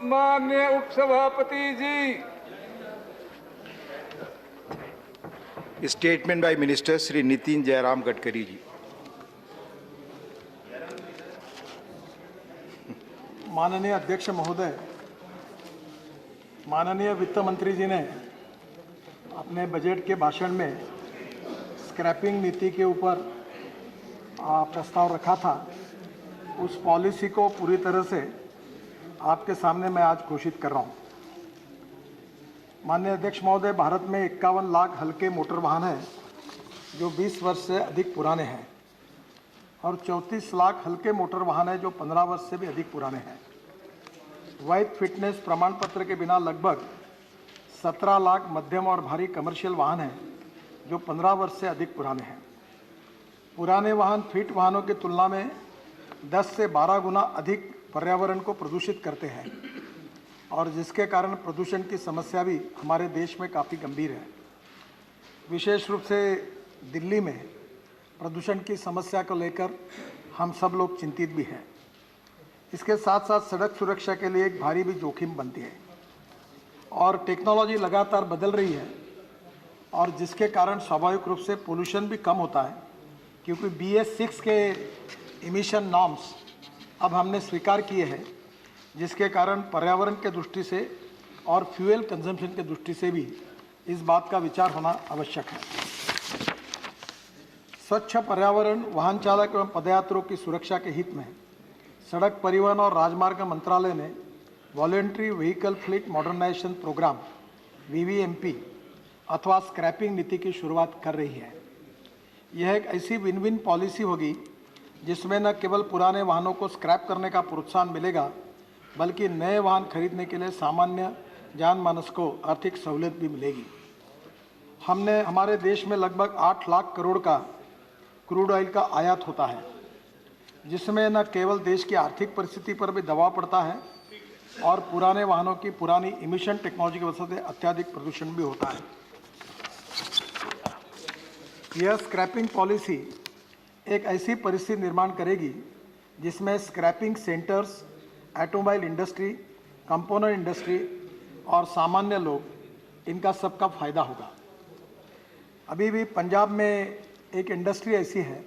माननीय उपसभापति जी। Statement by minister Shri Nitin Jairam Gadkari ji. माननीय अध्यक्ष महोदय, माननीय वित्त मंत्री जी ने अपने बजट के भाषण में स्क्रैपिंग नीति के ऊपर प्रस्ताव रखा था। उस पॉलिसी को पूरी तरह से आपके सामने मैं आज घोषित कर रहा हूं। माननीय अध्यक्ष महोदय, भारत में 51 लाख हल्के मोटर वाहन हैं जो 20 वर्ष से अधिक पुराने हैं और 34 लाख हल्के मोटर वाहन हैं जो 15 वर्ष से भी अधिक पुराने हैं। वैध फिटनेस प्रमाण पत्र के बिना लगभग 17 लाख मध्यम और भारी कमर्शियल वाहन हैं जो 15 वर्ष से अधिक पुराने हैं। पुराने वाहन फिट वाहनों की तुलना में 10 से 12 गुना अधिक पर्यावरण को प्रदूषित करते हैं और जिसके कारण प्रदूषण की समस्या भी हमारे देश में काफ़ी गंभीर है। विशेष रूप से दिल्ली में प्रदूषण की समस्या को लेकर हम सब लोग चिंतित भी हैं। इसके साथ साथ सड़क सुरक्षा के लिए एक भारी भी जोखिम बनती है और टेक्नोलॉजी लगातार बदल रही है और जिसके कारण स्वाभाविक रूप से पोल्यूशन भी कम होता है, क्योंकि BS6 के इमिशन नॉर्म्स अब हमने स्वीकार किए हैं, जिसके कारण पर्यावरण के दृष्टि से और फ्यूल कंजम्पशन के दृष्टि से भी इस बात का विचार होना आवश्यक है। स्वच्छ पर्यावरण, वाहन चालक एवं पदयात्रियों की सुरक्षा के हित में सड़क परिवहन और राजमार्ग मंत्रालय ने voluntary vehicle fleet modernisation programme VVMP अथवा स्क्रैपिंग नीति की शुरुआत कर रही है। यह एक ऐसी विन विन पॉलिसी होगी जिसमें न केवल पुराने वाहनों को स्क्रैप करने का प्रोत्साहन मिलेगा, बल्कि नए वाहन खरीदने के लिए सामान्य जनमानस को आर्थिक सहूलियत भी मिलेगी। हमारे देश में लगभग 8 लाख करोड़ का क्रूड ऑयल का आयात होता है, जिसमें न केवल देश की आर्थिक परिस्थिति पर भी दबाव पड़ता है और पुराने वाहनों की पुरानी इमिशन टेक्नोलॉजी की वजह से अत्यधिक प्रदूषण भी होता है। यह स्क्रैपिंग पॉलिसी एक ऐसी परिस्थिति निर्माण करेगी जिसमें scrapping centres, automobile industry, component industry और सामान्य लोग, इनका सबका फायदा होगा। अभी भी पंजाब में एक इंडस्ट्री ऐसी है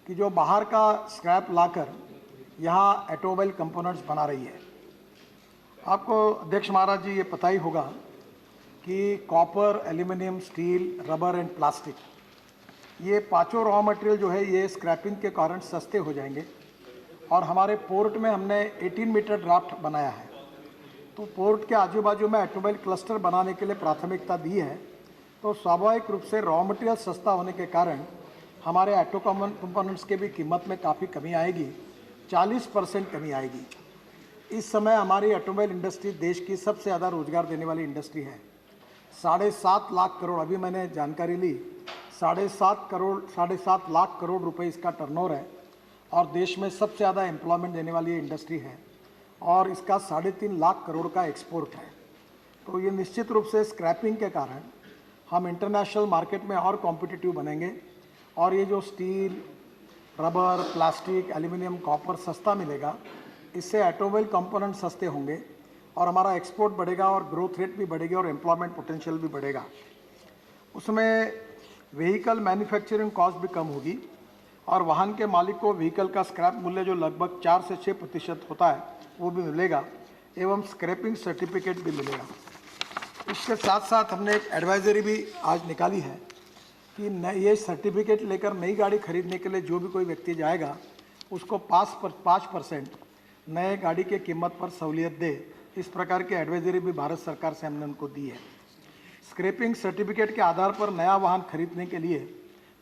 कि जो बाहर का स्क्रैप लाकर यहाँ ऑटोमोबाइल कंपोनेंट्स बना रही है। आपको अध्यक्ष महाराज जी ये पता ही होगा कि copper, aluminium, steel, rubber and plastic, ये पांचों रॉ मटेरियल जो है ये स्क्रैपिंग के कारण सस्ते हो जाएंगे। और हमारे पोर्ट में हमने 18 मीटर ड्राफ्ट बनाया है, तो पोर्ट के आजू बाजू में ऑटोमोबाइल क्लस्टर बनाने के लिए प्राथमिकता दी है। तो स्वाभाविक रूप से रॉ मटेरियल सस्ता होने के कारण हमारे ऑटो कंपोनेंट्स के भी कीमत में काफ़ी कमी आएगी, 40% कमी आएगी। इस समय हमारी ऑटोमोबाइल इंडस्ट्री देश की सबसे ज़्यादा रोजगार देने वाली इंडस्ट्री है। 7.5 लाख करोड़, अभी मैंने जानकारी ली, 7.5 लाख करोड़ रुपए इसका टर्नओवर है और देश में सबसे ज़्यादा एम्प्लॉयमेंट देने वाली इंडस्ट्री है और इसका 3.5 लाख करोड़ का एक्सपोर्ट है। तो ये निश्चित रूप से स्क्रैपिंग के कारण हम इंटरनेशनल मार्केट में और कॉम्पिटिटिव बनेंगे और ये जो steel, rubber, plastic, aluminium, copper सस्ता मिलेगा, इससे ऑटोमोबाइल कंपोनेंट सस्ते होंगे और हमारा एक्सपोर्ट बढ़ेगा और ग्रोथ रेट भी बढ़ेगी और एम्प्लॉयमेंट पोटेंशियल भी बढ़ेगा। उसमें व्हीकल मैन्युफैक्चरिंग कॉस्ट भी कम होगी और वाहन के मालिक को व्हीकल का स्क्रैप मूल्य जो लगभग 4 से 6% होता है वो भी मिलेगा एवं स्क्रैपिंग सर्टिफिकेट भी मिलेगा। इसके साथ साथ हमने एक एडवाइजरी भी आज निकाली है कि ये सर्टिफिकेट लेकर नई गाड़ी खरीदने के लिए जो भी कोई व्यक्ति जाएगा उसको 5% नए गाड़ी के कीमत पर सहूलियत दे। इस प्रकार की एडवाइजरी भी भारत सरकार से हमने उनको दी है। स्क्रैपिंग सर्टिफिकेट के आधार पर नया वाहन खरीदने के लिए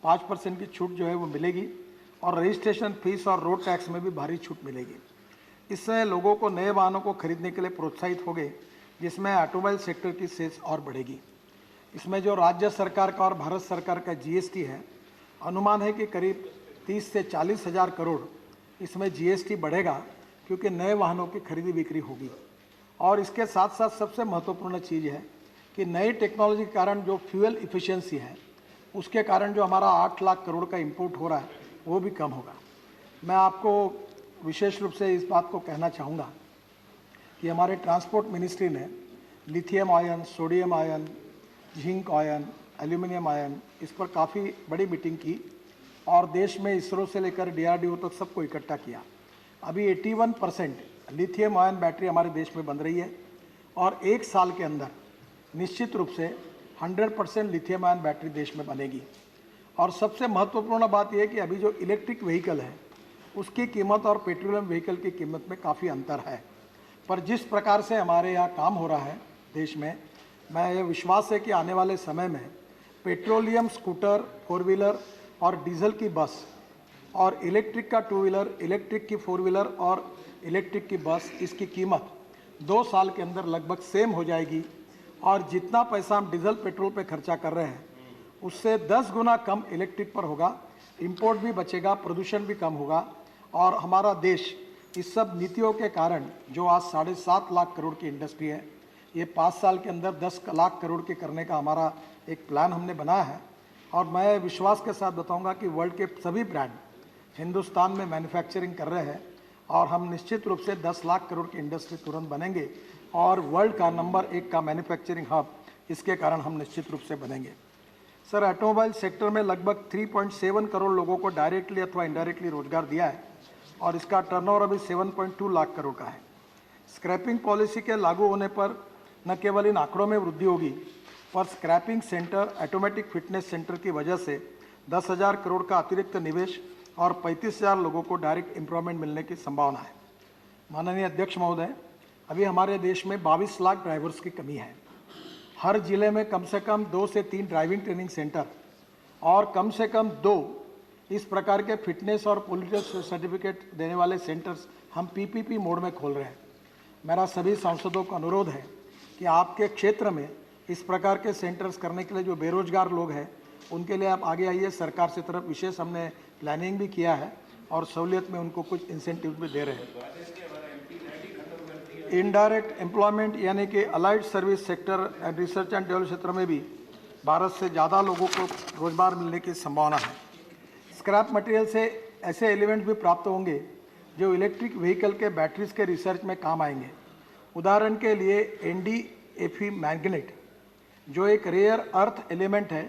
5% की छूट जो है वो मिलेगी और रजिस्ट्रेशन फीस और रोड टैक्स में भी भारी छूट मिलेगी। इससे लोगों को नए वाहनों को खरीदने के लिए प्रोत्साहित होंगे, जिसमें ऑटोमोबाइल सेक्टर की सेल्स और बढ़ेगी। इसमें जो राज्य सरकार का और भारत सरकार का GST है, अनुमान है कि करीब 30 से 40 हज़ार करोड़ इसमें GST बढ़ेगा, क्योंकि नए वाहनों की खरीदी बिक्री होगी। और इसके साथ साथ सबसे महत्वपूर्ण चीज़ है कि नई टेक्नोलॉजी के कारण जो फ्यूल इफ़िशियंसी है, उसके कारण जो हमारा 8 लाख करोड़ का इंपोर्ट हो रहा है वो भी कम होगा। मैं आपको विशेष रूप से इस बात को कहना चाहूँगा कि हमारे ट्रांसपोर्ट मिनिस्ट्री ने lithium ion, sodium ion, zinc ion, aluminium ion, इस पर काफ़ी बड़ी मीटिंग की और देश में इसरो से लेकर DRDO तक सबको इकट्ठा किया। अभी 81% लिथियम आयन बैटरी हमारे देश में बन रही है और एक साल के अंदर निश्चित रूप से 100% लिथियम आयन बैटरी देश में बनेगी। और सबसे महत्वपूर्ण बात यह कि अभी जो इलेक्ट्रिक व्हीकल है उसकी कीमत और पेट्रोलियम व्हीकल की कीमत में काफ़ी अंतर है, पर जिस प्रकार से हमारे यहाँ काम हो रहा है देश में, मैं ये विश्वास है कि आने वाले समय में पेट्रोलियम स्कूटर, 4 व्हीलर और डीजल की बस और इलेक्ट्रिक का 2 व्हीलर, इलेक्ट्रिक की 4 व्हीलर और इलेक्ट्रिक की बस, इसकी कीमत 2 साल के अंदर लगभग सेम हो जाएगी और जितना पैसा हम डीजल पेट्रोल पे खर्चा कर रहे हैं उससे 10 गुना कम इलेक्ट्रिक पर होगा। इंपोर्ट भी बचेगा, प्रदूषण भी कम होगा और हमारा देश इस सब नीतियों के कारण जो आज 7.5 लाख करोड़ की इंडस्ट्री है, ये 5 साल के अंदर 10 लाख करोड़ के करने का हमारा एक प्लान हमने बनाया है। और मैं विश्वास के साथ बताऊंगा कि वर्ल्ड के सभी ब्रांड हिंदुस्तान में मैन्युफैक्चरिंग कर रहे हैं और हम निश्चित रूप से 10 लाख करोड़ की इंडस्ट्री तुरंत बनेंगे और वर्ल्ड का नंबर 1 का मैन्युफैक्चरिंग हब इसके कारण हम निश्चित रूप से बनेंगे। सर, ऑटोमोबाइल सेक्टर में लगभग 3.7 करोड़ लोगों को डायरेक्टली अथवा इनडायरेक्टली रोजगार दिया है और इसका टर्नओवर अभी 7.2 लाख करोड़ का है। स्क्रैपिंग पॉलिसी के लागू होने पर न केवल इन आंकड़ों में वृद्धि होगी, पर scrapping centre, automatic fitness centre की वजह से 10,000 करोड़ का अतिरिक्त निवेश और 35,000 लोगों को डायरेक्ट एम्प्लॉयमेंट मिलने की संभावना है। माननीय अध्यक्ष महोदय, अभी हमारे देश में 22 लाख ड्राइवर्स की कमी है। हर जिले में कम से कम 2 से 3 ड्राइविंग ट्रेनिंग सेंटर और कम से कम 2 इस प्रकार के फिटनेस और पॉलिटिकल सर्टिफिकेट देने वाले सेंटर्स हम PPP मोड में खोल रहे हैं। मेरा सभी सांसदों को अनुरोध है कि आपके क्षेत्र में इस प्रकार के सेंटर्स करने के लिए जो बेरोजगार लोग हैं उनके लिए आप आगे आइए। सरकार से तरफ विशेष हमने प्लानिंग भी किया है और सहूलियत में उनको कुछ इंसेंटिव भी दे रहे हैं। इनडायरेक्ट एम्प्लॉयमेंट यानी कि allied service sector and research and development क्षेत्र में भी भारत से ज़्यादा लोगों को रोजगार मिलने की संभावना है। स्क्रैप मटेरियल से ऐसे एलिमेंट भी प्राप्त होंगे जो इलेक्ट्रिक व्हीकल के बैटरीज के रिसर्च में काम आएंगे। उदाहरण के लिए NdFe मैग्नेट जो एक रेयर अर्थ एलिमेंट है,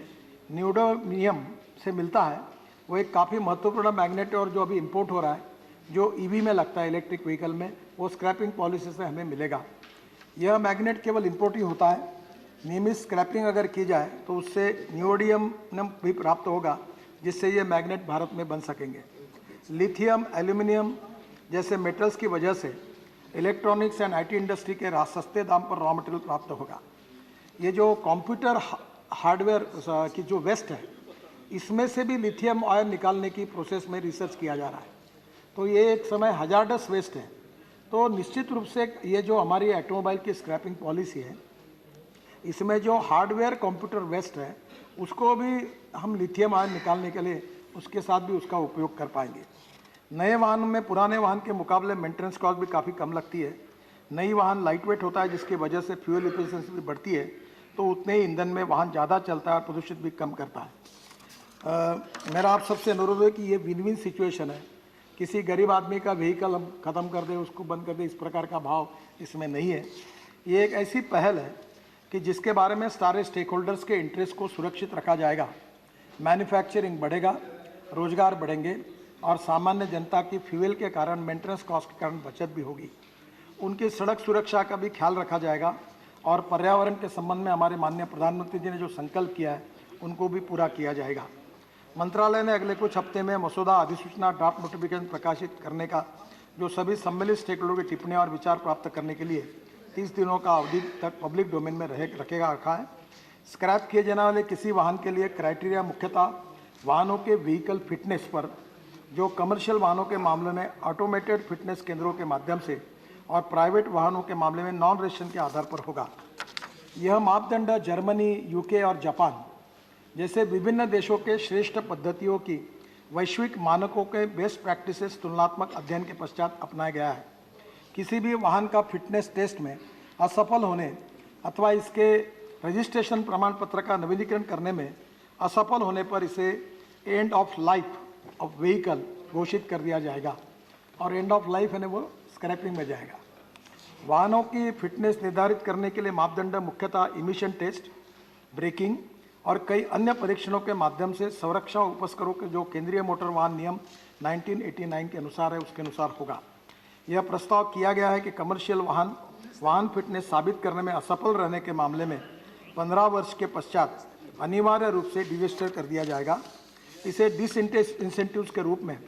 न्यूडोनियम से मिलता है, वो एक काफ़ी महत्वपूर्ण मैग्नेट है और जो अभी इंपोर्ट हो रहा है, जो EV में लगता है इलेक्ट्रिक व्हीकल में, वो स्क्रैपिंग पॉलिसी से हमें मिलेगा। यह मैग्नेट केवल इंपोर्ट ही होता है, नियमित स्क्रैपिंग अगर की जाए तो उससे न्यूडोनियम भी प्राप्त होगा जिससे ये मैग्नेट भारत में बन सकेंगे। लिथियम, एल्यूमिनियम जैसे मेटल्स की वजह से इलेक्ट्रॉनिक्स एंड IT इंडस्ट्री के सस्ते दाम पर रॉ मटेरियल प्राप्त होगा। ये जो कंप्यूटर हार्डवेयर की जो वेस्ट है, इसमें से भी लिथियम आयन निकालने की प्रोसेस में रिसर्च किया जा रहा है, तो ये एक समय हजार्डस वेस्ट है। तो निश्चित रूप से ये जो हमारी ऑटोमोबाइल की स्क्रैपिंग पॉलिसी है, इसमें जो हार्डवेयर कंप्यूटर वेस्ट है उसको भी हम लिथियम आयन निकालने के लिए उसके साथ भी उसका उपयोग कर पाएंगे। नए वाहन में पुराने वाहन के मुकाबले मेंटेनेंस कॉस्ट भी काफ़ी कम लगती है। नई वाहन लाइट वेट होता है जिसकी वजह से फ्यूल एफिशिएंसी भी बढ़ती है, तो उतने ही ईंधन में वाहन ज़्यादा चलता है और प्रदूषित भी कम करता है। मेरा आप सबसे अनुरोध है कि ये विन विन सिचुएशन है। किसी गरीब आदमी का व्हीकल हम ख़त्म कर दें, उसको बंद कर दें, इस प्रकार का भाव इसमें नहीं है। ये एक ऐसी पहल है कि जिसके बारे में सारे स्टेक होल्डर्स के इंटरेस्ट को सुरक्षित रखा जाएगा। मैन्युफैक्चरिंग बढ़ेगा, रोजगार बढ़ेंगे और सामान्य जनता की फ्यूल के कारण, मेंटेनेंस कॉस्ट के कारण बचत भी होगी। उनकी सड़क सुरक्षा का भी ख्याल रखा जाएगा और पर्यावरण के संबंध में हमारे माननीय प्रधानमंत्री जी ने जो संकल्प किया है उनको भी पूरा किया जाएगा। मंत्रालय ने अगले कुछ हफ्ते में मसौदा अधिसूचना ड्राफ्ट नोटिफिकेशन प्रकाशित करने का जो सभी सम्मिलित स्टेक होल्डर की टिप्पणियाँ और विचार प्राप्त करने के लिए 30 दिनों का अवधि तक पब्लिक डोमेन में रखा है। स्क्रैप किए जाने वाले किसी वाहन के लिए क्राइटेरिया मुख्यतः वाहनों के व्हीकल फिटनेस पर, जो कमर्शियल वाहनों के मामले में ऑटोमेटेड फिटनेस केंद्रों के माध्यम से और प्राइवेट वाहनों के मामले में नॉन रेजिस्ट्रेशन के आधार पर होगा। यह मापदंड जर्मनी, UK और जापान जैसे विभिन्न देशों के श्रेष्ठ पद्धतियों की वैश्विक मानकों के बेस्ट प्रैक्टिसेस तुलनात्मक अध्ययन के पश्चात अपनाया गया है। किसी भी वाहन का फिटनेस टेस्ट में असफल होने अथवा इसके रजिस्ट्रेशन प्रमाण पत्र का नवीनीकरण करने में असफल होने पर इसे end of life of vehicle घोषित कर दिया जाएगा और एंड ऑफ लाइफ है वो स्क्रैपिंग में जाएगा। वाहनों की फिटनेस निर्धारित करने के लिए मापदंड मुख्यतः इमिशन टेस्ट, ब्रेकिंग और कई अन्य परीक्षणों के माध्यम से संरक्षण उपस्करों के जो केंद्रीय मोटर वाहन नियम 1989 के अनुसार है उसके अनुसार होगा। यह प्रस्ताव किया गया है कि कमर्शियल वाहन फिटनेस साबित करने में असफल रहने के मामले में 15 वर्ष के पश्चात अनिवार्य रूप से डिरजिस्टर कर दिया जाएगा। इसे इंसेंटिव्स के रूप में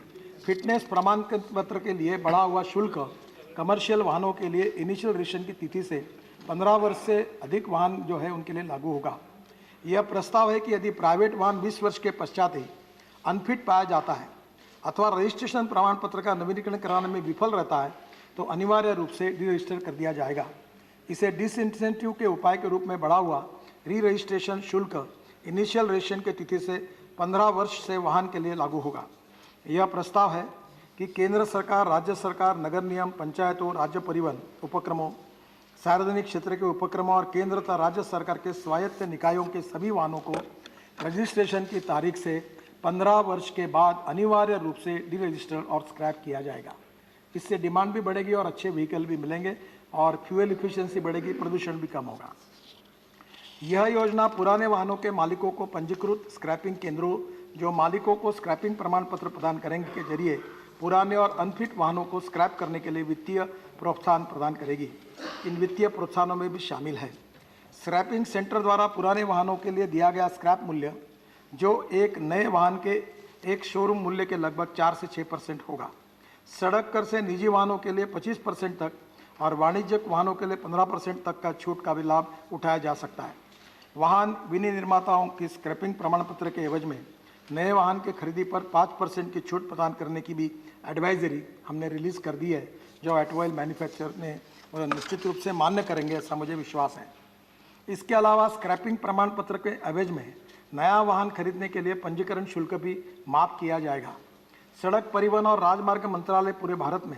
फिटनेस प्रमाण पत्र के लिए बढ़ा हुआ शुल्क कमर्शियल वाहनों के लिए इनिशियल रजिस्ट्रेशन की तिथि से 15 वर्ष से अधिक वाहन जो है उनके लिए लागू होगा। यह प्रस्ताव है कि यदि प्राइवेट वाहन 20 वर्ष के पश्चात ही अनफिट पाया जाता है अथवा रजिस्ट्रेशन प्रमाण पत्र का नवीनीकरण कराने में विफल रहता है तो अनिवार्य रूप से डी रजिस्टर कर दिया जाएगा। इसे डिसइंसेंटिव के उपाय के रूप में बढ़ा हुआ री रजिस्ट्रेशन शुल्क इनिशियल रजिस्ट्रेशन की तिथि से 15 वर्ष से वाहन के लिए लागू होगा। यह प्रस्ताव है कि केंद्र सरकार, राज्य सरकार, नगर निगम, पंचायतों, राज्य परिवहन उपक्रमों, सार्वजनिक क्षेत्र के उपक्रमों और केंद्र तथा राज्य सरकार के स्वायत्त निकायों के सभी वाहनों को रजिस्ट्रेशन की तारीख से 15 वर्ष के बाद अनिवार्य रूप से डी रजिस्टर और स्क्रैप किया जाएगा। इससे डिमांड भी बढ़ेगी और अच्छे व्हीकल भी मिलेंगे और फ्यूल इफिशिएंसी बढ़ेगी, प्रदूषण भी कम होगा। यह योजना पुराने वाहनों के मालिकों को पंजीकृत स्क्रैपिंग केंद्रों जो मालिकों को स्क्रैपिंग प्रमाण पत्र प्रदान करेंगे के जरिए पुराने और अनफिट वाहनों को स्क्रैप करने के लिए वित्तीय प्रोत्साहन प्रदान करेगी। इन वित्तीय प्रोत्साहनों में भी शामिल है स्क्रैपिंग सेंटर द्वारा पुराने वाहनों के लिए दिया गया स्क्रैप मूल्य जो एक नए वाहन के एक शोरूम मूल्य के लगभग 4 से 6% होगा। सड़क कर से निजी वाहनों के लिए 25% तक और वाणिज्यिक वाहनों के लिए 15% तक का छूट का भी लाभ उठाया जा सकता है। वाहन विनिर्माताओं की स्क्रैपिंग प्रमाण पत्र के एवज में नए वाहन के खरीदी पर 5% की छूट प्रदान करने की भी एडवाइजरी हमने रिलीज़ कर दी है, जो ऑटोमोबाइल मैन्युफैक्चरर ने निश्चित रूप से मान्य करेंगे, ऐसा मुझे विश्वास है। इसके अलावा स्क्रैपिंग प्रमाण पत्र के एवज में नया वाहन खरीदने के लिए पंजीकरण शुल्क भी माफ किया जाएगा। सड़क परिवहन और राजमार्ग मंत्रालय पूरे भारत में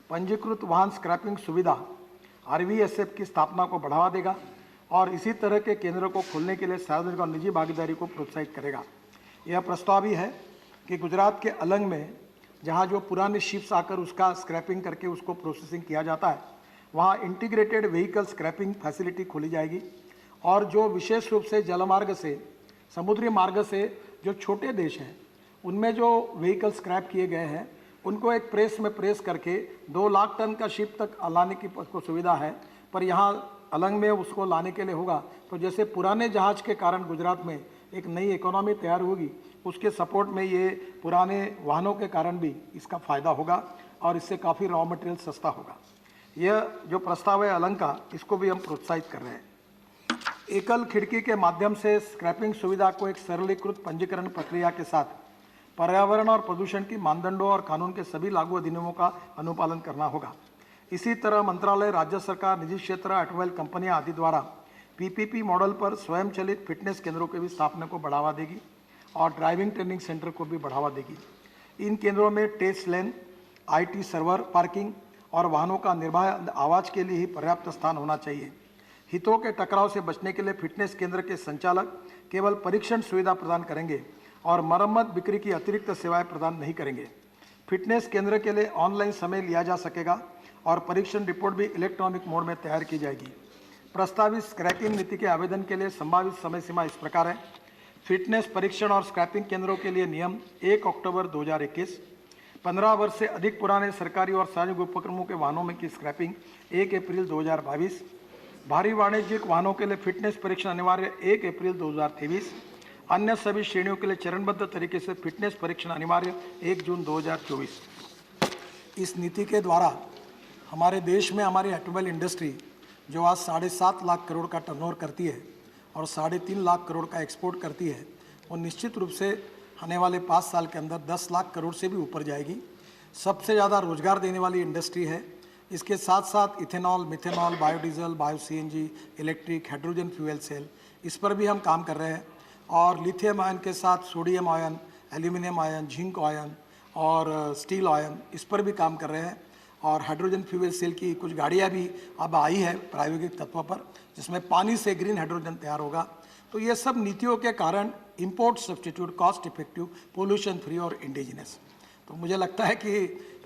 पंजीकृत वाहन स्क्रैपिंग सुविधा RVSF की स्थापना को बढ़ावा देगा और इसी तरह के केंद्रों को खोलने के लिए सार्वजनिक और निजी भागीदारी को प्रोत्साहित करेगा। यह प्रस्ताव भी है कि गुजरात के अलंग में जहां जो पुराने शिप्स आकर उसका स्क्रैपिंग करके उसको प्रोसेसिंग किया जाता है, वहां इंटीग्रेटेड व्हीकल स्क्रैपिंग फैसिलिटी खोली जाएगी और जो विशेष रूप से जलमार्ग से, समुद्री मार्ग से जो छोटे देश हैं उनमें जो व्हीकल स्क्रैप किए गए हैं उनको एक प्रेस में प्रेस करके 2 लाख टन का शिप तक लाने की को सुविधा है, पर यहाँ अलंग में उसको लाने के लिए होगा। तो जैसे पुराने जहाज के कारण गुजरात में एक नई इकोनॉमी तैयार होगी, उसके सपोर्ट में ये पुराने वाहनों के कारण भी इसका फ़ायदा होगा और इससे काफ़ी रॉ मटेरियल सस्ता होगा। यह जो प्रस्ताव है अलंग का, इसको भी हम प्रोत्साहित कर रहे हैं। एकल खिड़की के माध्यम से स्क्रैपिंग सुविधा को एक सरलीकृत पंजीकरण प्रक्रिया के साथ पर्यावरण और प्रदूषण की मानदंडों और कानून के सभी लागू अधिनियमों का अनुपालन करना होगा। इसी तरह मंत्रालय, राज्य सरकार, निजी क्षेत्र, ऑटोमोबाइल कंपनियां आदि द्वारा PPP मॉडल पर स्वयं चलित फिटनेस केंद्रों के भी स्थापना को बढ़ावा देगी और ड्राइविंग ट्रेनिंग सेंटर को भी बढ़ावा देगी। इन केंद्रों में test lane, IT server, parking और वाहनों का निर्बाध आवाज़ के लिए ही पर्याप्त स्थान होना चाहिए। हितों के टकराव से बचने के लिए फिटनेस केंद्र के संचालक केवल परीक्षण सुविधा प्रदान करेंगे और मरम्मत बिक्री की अतिरिक्त सेवाएं प्रदान नहीं करेंगे। फिटनेस केंद्र के लिए ऑनलाइन समय लिया जा सकेगा और परीक्षण रिपोर्ट भी इलेक्ट्रॉनिक मोड में तैयार की जाएगी। प्रस्तावित स्क्रैपिंग नीति के आवेदन के लिए संभावित समय सीमा इस प्रकार है। फिटनेस परीक्षण और स्क्रैपिंग केंद्रों के लिए नियम 1 अक्टूबर 2021, 15 वर्ष से अधिक पुराने सरकारी और सार्वजनिक उपक्रमों के वाहनों में की स्क्रैपिंग 1 अप्रैल 2022, भारी वाणिज्यिक वाहनों के लिए फिटनेस परीक्षण अनिवार्य 1 अप्रैल 2023, अन्य सभी श्रेणियों के लिए चरणबद्ध तरीके से फिटनेस परीक्षण अनिवार्य 1 जून 2024। इस नीति के द्वारा हमारे देश में हमारी ऑटोमोबाइल इंडस्ट्री जो आज 7.5 लाख करोड़ का टर्नओवर करती है और 3.5 लाख करोड़ का एक्सपोर्ट करती है, वो निश्चित रूप से आने वाले 5 साल के अंदर 10 लाख करोड़ से भी ऊपर जाएगी। सबसे ज़्यादा रोजगार देने वाली इंडस्ट्री है। इसके साथ साथ ethanol, methanol, biodiesel, bio CNG, electric, hydrogen fuel cell, इस पर भी हम काम कर रहे हैं और लिथियम आयन के साथ sodium ion, aluminium ion, zinc ion और स्टील आयन, इस पर भी काम कर रहे हैं। और हाइड्रोजन फ्यूल सेल की कुछ गाड़ियाँ भी अब आई है प्रायोगिक तत्व पर, जिसमें पानी से ग्रीन हाइड्रोजन तैयार होगा। तो ये सब नीतियों के कारण import substitute, cost effective, pollution free और इंडिजिनस, तो मुझे लगता है कि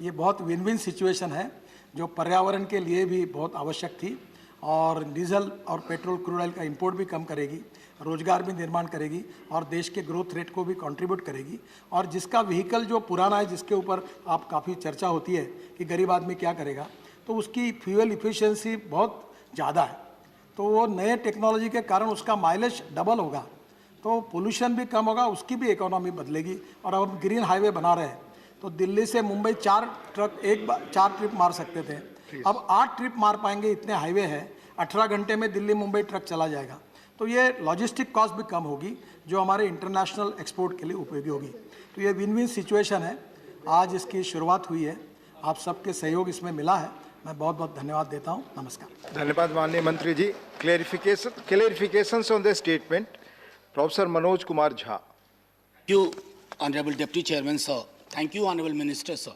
ये बहुत विन विन सिचुएशन है। जो पर्यावरण के लिए भी बहुत आवश्यक थी और डीजल और पेट्रोल क्रूड ऑयल का इंपोर्ट भी कम करेगी, रोजगार भी निर्माण करेगी और देश के ग्रोथ रेट को भी कंट्रीब्यूट करेगी। और जिसका व्हीकल जो पुराना है, जिसके ऊपर आप काफ़ी चर्चा होती है कि गरीब आदमी क्या करेगा, तो उसकी फ्यूल इफिशिएंसी बहुत ज़्यादा है, तो वो नए टेक्नोलॉजी के कारण उसका माइलेज डबल होगा, तो पोल्यूशन भी कम होगा, उसकी भी इकोनॉमी बदलेगी। और अब ग्रीन हाईवे बना रहे हैं तो दिल्ली से मुंबई 4 ट्रिप मार सकते थे, अब 8 ट्रिप मार पाएंगे, इतने हाईवे हैं। 18 घंटे में दिल्ली मुंबई ट्रक चला जाएगा, तो ये लॉजिस्टिक कॉस्ट भी कम होगी जो हमारे इंटरनेशनल एक्सपोर्ट के लिए उपयोगी होगी। तो ये विन विन सिचुएशन है। आज इसकी शुरुआत हुई है, आप सबके सहयोग इसमें मिला है, मैं बहुत बहुत धन्यवाद देता हूँ। नमस्कार। धन्यवाद माननीय मंत्री जी। Clarifications on the statement, professor Manoj Kumar Jha. Thank you, Honorable Deputy Chairman, sir. Thank you, Honorable Minister, sir.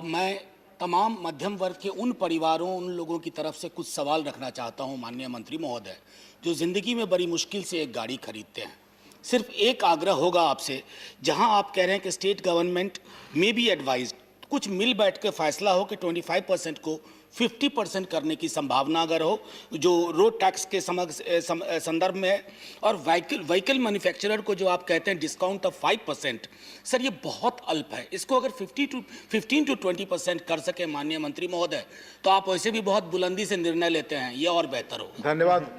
मैं तमाम मध्यम वर्ग के उन परिवारों, उन लोगों की तरफ से कुछ सवाल रखना चाहता हूं माननीय मंत्री महोदय, जो ज़िंदगी में बड़ी मुश्किल से एक गाड़ी खरीदते हैं। सिर्फ एक आग्रह होगा आपसे, जहां आप कह रहे हैं कि स्टेट गवर्नमेंट में बी एडवाइज्ड, कुछ मिल बैठ के फैसला हो कि 25% को 50% करने की संभावना अगर हो, जो रोड टैक्स के संदर्भ में है, और व्हीकल मैन्युफैक्चरर को जो आप कहते हैं डिस्काउंट ऑफ 5%, सर ये बहुत अल्प है। इसको अगर 15 to 20% कर सके माननीय मंत्री महोदय, तो आप वैसे भी बहुत बुलंदी से निर्णय लेते हैं, ये और बेहतर हो। धन्यवाद।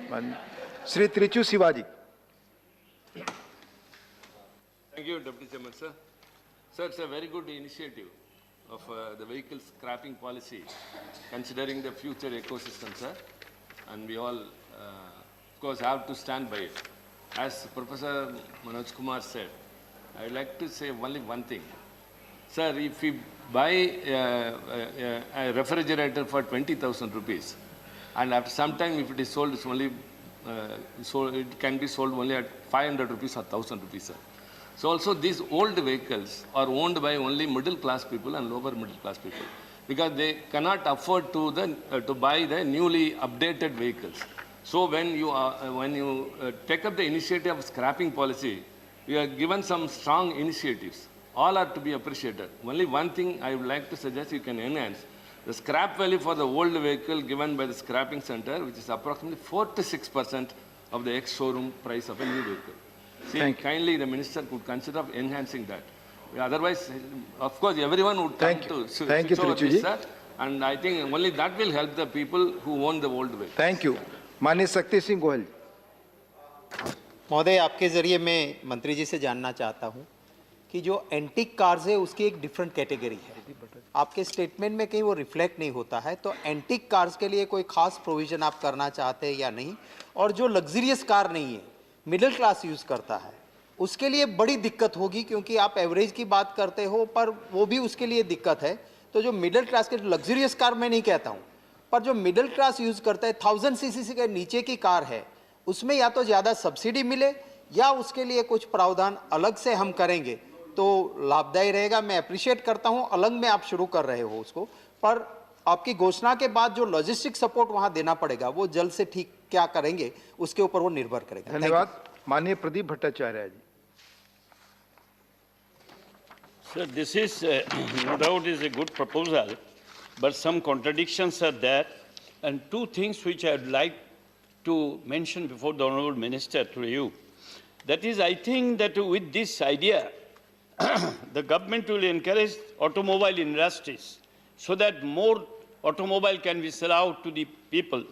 Shri Tiruchi Siva. Thank you, Deputy Chairman, sir. Sir, it's a very good initiative of the vehicle scrapping policy, considering the future ecosystem, sir. And we all, of course, have to stand by it. As Professor Manoj Kumar said, I would like to say only one thing. Sir, if we buy a refrigerator for 20,000 rupees, and after some time, if it is sold, it's only, it can be sold only at 500 rupees or 1,000 rupees, sir. So also these old vehicles are owned by only middle class people and lower middle class people, because they cannot afford to buy the newly updated vehicles. So when you take up the initiative of scrapping policy, you are given some strong initiatives. All are to be appreciated. Only one thing I would like to suggest, you can enhance the scrap value for the old vehicle given by the scrapping center, which is approximately 4 to 6% of the ex-showroom price of a new vehicle. See, kindly the minister could consider of enhancing that. Otherwise, of course, everyone would come to switch over this, sir. And I think only that will help the people who own the old vehicle. Thank you. माननीय शक्ति सिंह गोयल। महोदय, आपके जरिए मैं मंत्री जी से जानना चाहता हूं कि जो एंटीक कार्स है उसकी एक डिफरेंट कैटेगरी है, आपके स्टेटमेंट में कहीं वो रिफ्लेक्ट नहीं होता है, तो एंटीक कार्स के लिए कोई खास प्रोविजन आप करना चाहते हैं या नहीं? और जो लग्जरियस कार नहीं है, मिडिल क्लास यूज़ करता है, उसके लिए बड़ी दिक्कत होगी, क्योंकि आप एवरेज की बात करते हो पर वो भी उसके लिए दिक्कत है। तो जो मिडिल क्लास के, लग्जरियस कार मैं नहीं कहता हूँ, पर जो मिडिल क्लास यूज़ करता है, 1000 सीसी के नीचे की कार है, उसमें या तो ज़्यादा सब्सिडी मिले या उसके लिए कुछ प्रावधान अलग से हम करेंगे तो लाभदायी रहेगा। मैं अप्रिशिएट करता हूँ अलग में आप शुरू कर रहे हो उसको, पर आपकी घोषणा के बाद जो लॉजिस्टिक सपोर्ट वहाँ देना पड़ेगा वो जल्द से ठीक क्या करेंगे उसके ऊपर वो निर्भर करेगा। धन्यवाद। माननीय प्रदीप भट्टाचार्य जी। Sir, this is no doubt is a good proposal, but some contradictions are there, and two things which I would like to mention before the Honourable Minister through you. That is, I think that with this idea, the government will encourage automobile industries so that more automobile can be sold out to the people.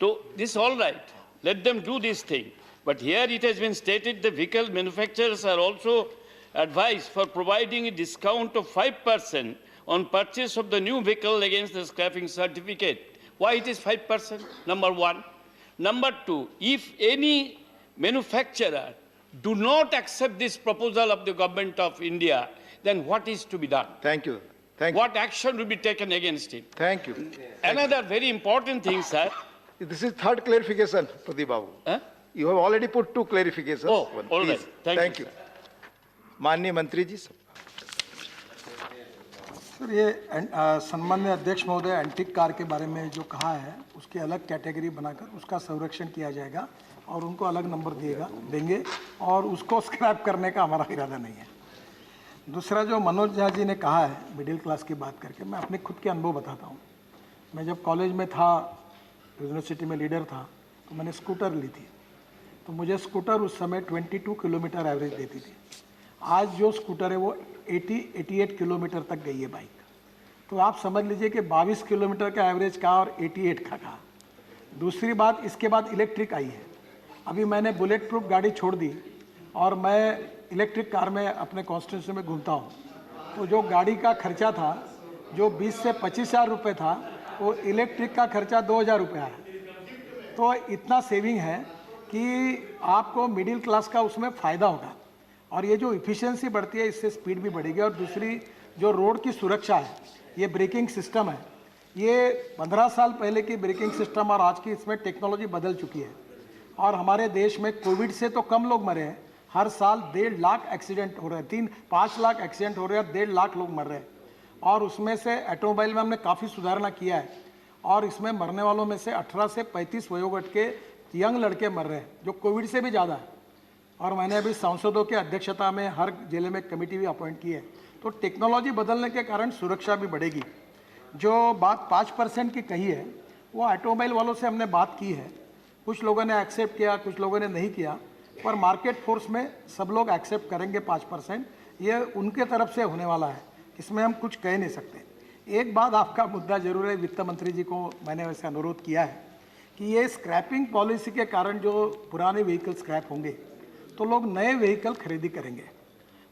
So this is all right. Let them do this thing. But here it has been stated the vehicle manufacturers are also advised for providing a discount of 5% on purchase of the new vehicle against the scrapping certificate. Why it is 5%? Number one. Number two, if any manufacturer do not accept this proposal of the government of India, then what is to be done? Thank you. Thank you. What action will be taken against it? Thank you. Another very important thing, sir. This is third clarification, Pradeep Babu. Huh? You have already put two clarifications. Oh, One, all right. please. Thank you. माननीय मंत्री जी। Sir, ये सम्माननीय अध्यक्ष महोदय, antique car के बारे में जो कहा है उसकी अलग कैटेगरी बनाकर उसका संरक्षण किया जाएगा और उनको अलग नंबर देंगे और उसको स्क्रैप करने का हमारा इरादा नहीं है। दूसरा जो मनोज झा जी ने कहा है मिडिल क्लास की बात करके, मैं अपने खुद के अनुभव बताता हूँ। मैं जब कॉलेज में था, यूनिवर्सिटी में लीडर था, तो मैंने स्कूटर ली थी। तो मुझे स्कूटर उस समय 22 किलोमीटर एवरेज देती थी। आज जो स्कूटर है वो 88 किलोमीटर तक गई है बाइक। तो आप समझ लीजिए कि 22 किलोमीटर का एवरेज का और 88 का कहा। दूसरी बात, इसके बाद इलेक्ट्रिक आई है। अभी मैंने बुलेट प्रूफ गाड़ी छोड़ दी और मैं इलेक्ट्रिक कार में अपने कॉन्स्टिट्यूंसी में घूमता हूँ। तो जो गाड़ी का खर्चा था, जो 20 से 25 हज़ार रुपये था, वो इलेक्ट्रिक का खर्चा 2,000 रुपये है। तो इतना सेविंग है कि आपको मिडिल क्लास का उसमें फ़ायदा होगा। और ये जो इफ़िशियंसी बढ़ती है, इससे स्पीड भी बढ़ेगी। और दूसरी जो रोड की सुरक्षा है, ये ब्रेकिंग सिस्टम है, ये 15 साल पहले की ब्रेकिंग सिस्टम और आज की इसमें टेक्नोलॉजी बदल चुकी है। और हमारे देश में कोविड से तो कम लोग मरे हैं, हर साल 1.5 लाख एक्सीडेंट हो रहे हैं, 3-5 लाख एक्सीडेंट हो रहे हैं, 1.5 लाख लोग मर रहे हैं। और उसमें से ऑटोमोबाइल में हमने काफ़ी सुधारना किया है। और इसमें मरने वालों में से 18 से 35 वयोवर्ग के यंग लड़के मर रहे हैं, जो कोविड से भी ज़्यादा है। और मैंने अभी सांसदों के अध्यक्षता में हर जिले में कमेटी भी अपॉइंट की है। तो टेक्नोलॉजी बदलने के कारण सुरक्षा भी बढ़ेगी। जो बात 5% की कही है, वो ऑटोमोबाइल वालों से हमने बात की है। कुछ लोगों ने एक्सेप्ट किया, कुछ लोगों ने नहीं किया, पर मार्केट फोर्स में सब लोग एक्सेप्ट करेंगे 5%। ये उनके तरफ से होने वाला है, इसमें हम कुछ कह नहीं सकते। एक बात आपका मुद्दा जरूर है, वित्त मंत्री जी को मैंने वैसे अनुरोध किया है कि ये स्क्रैपिंग पॉलिसी के कारण जो पुराने व्हीकल स्क्रैप होंगे तो लोग नए व्हीकल खरीदी करेंगे।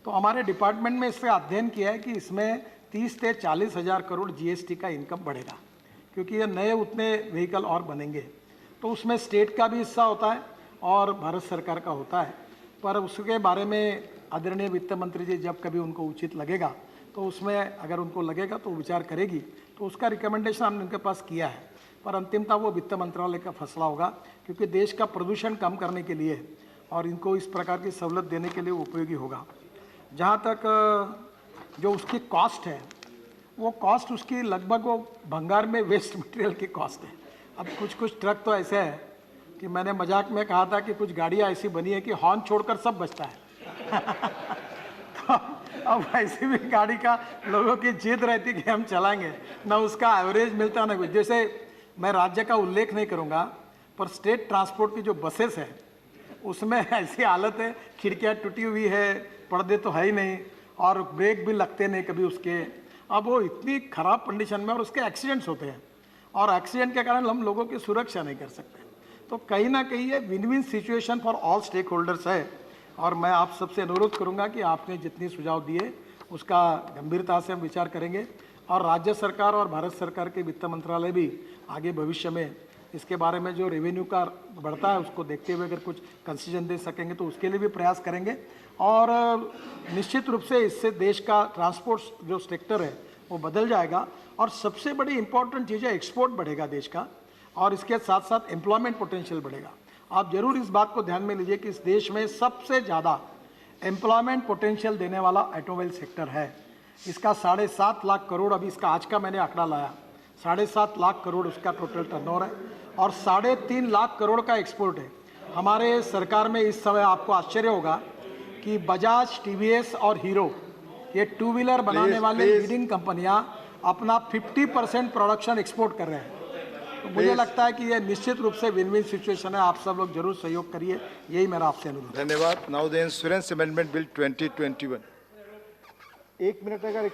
तो हमारे डिपार्टमेंट में इस पर अध्ययन किया है कि इसमें 30 से 40 हज़ार करोड़ जीएसटी का इनकम बढ़ेगा, क्योंकि ये नए उतने व्हीकल और बनेंगे। तो उसमें स्टेट का भी हिस्सा होता है और भारत सरकार का होता है। पर उसके बारे में आदरणीय वित्त मंत्री जी जब कभी उनको उचित लगेगा, तो उसमें अगर उनको लगेगा तो विचार करेगी। तो उसका रिकमेंडेशन हमने उनके पास किया है, पर अंतिमता वो वित्त मंत्रालय का फैसला होगा, क्योंकि देश का प्रदूषण कम करने के लिए और इनको इस प्रकार की सहूलत देने के लिए उपयोगी होगा। जहाँ तक जो उसकी कॉस्ट है, वो कॉस्ट उसकी लगभग वो भंगार में वेस्ट मटेरियल की कॉस्ट है। अब कुछ ट्रक तो ऐसे है कि मैंने मजाक में कहा था कि कुछ गाड़ियाँ ऐसी बनी है कि हॉर्न छोड़कर सब बचता है। तो अब ऐसी भी गाड़ी का लोगों की जिद रहती कि हम चलाएंगे, ना उसका एवरेज मिलता ना कुछ। जैसे मैं राज्य का उल्लेख नहीं करूँगा, पर स्टेट ट्रांसपोर्ट की जो बसेस है उसमें ऐसी हालत है, खिड़कियाँ टूटी हुई है, पर्दे तो है ही नहीं, और ब्रेक भी लगते नहीं कभी उसके। अब वो इतनी ख़राब कंडीशन में, और उसके एक्सीडेंट्स होते हैं, और एक्सीडेंट के कारण हम लोगों की सुरक्षा नहीं कर सकते। तो कहीं ना कहीं ये win win situation for all stake holders है। और मैं आप सबसे अनुरोध करूंगा कि आपने जितनी सुझाव दिए उसका गंभीरता से हम विचार करेंगे। और राज्य सरकार और भारत सरकार के वित्त मंत्रालय भी आगे भविष्य में इसके बारे में जो रेवेन्यू का बढ़ता है उसको देखते हुए अगर कुछ कंसेशन दे सकेंगे तो उसके लिए भी प्रयास करेंगे। और निश्चित रूप से इससे देश का ट्रांसपोर्ट जो सेक्टर है वो बदल जाएगा। और सबसे बड़ी इंपॉर्टेंट चीज़ है, एक्सपोर्ट बढ़ेगा देश का, और इसके साथ साथ एम्प्लॉयमेंट पोटेंशियल बढ़ेगा। आप जरूर इस बात को ध्यान में लीजिए कि इस देश में सबसे ज़्यादा एम्प्लॉयमेंट पोटेंशियल देने वाला ऑटोमोबाइल सेक्टर है। इसका 7.5 लाख करोड़, अभी इसका आज का मैंने आंकड़ा लाया, 7.5 लाख करोड़ उसका टोटल टर्नओवर है, और 3.5 लाख करोड़ का एक्सपोर्ट है। हमारे सरकार में इस समय आपको आश्चर्य होगा कि बजाज, टीवीएस और हीरो, ये टू व्हीलर बनाने वाले लीडिंग कंपनियां अपना 50% प्रोडक्शन एक्सपोर्ट कर रहे हैं। तो मुझे लगता है कि ये निश्चित रूप से विन विन सिचुएशन है। आप सब लोग जरूर सहयोग करिए, यही मेरा आपसे अनुरोध है। धन्यवाद। Now the insurance amendment bill 2021। 1 minute अगर